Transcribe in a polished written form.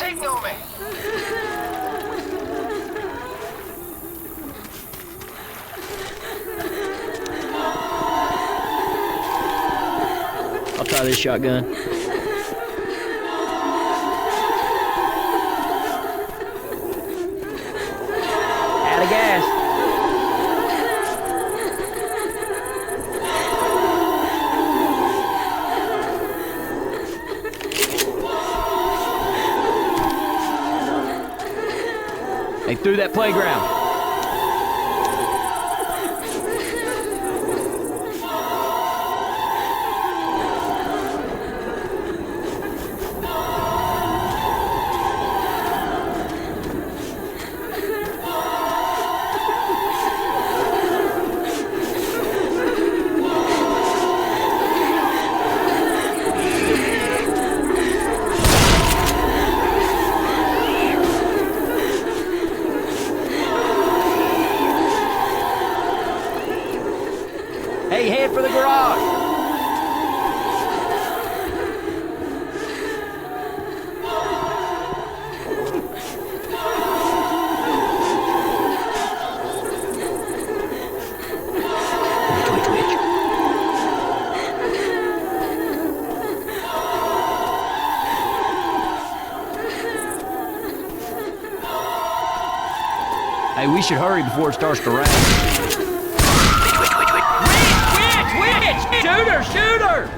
Signal me. I'll try this shotgun. Out of gas. They threw that playground. Hey, head for the garage. Hey, we should hurry before it starts to rain. Witch! Shooter!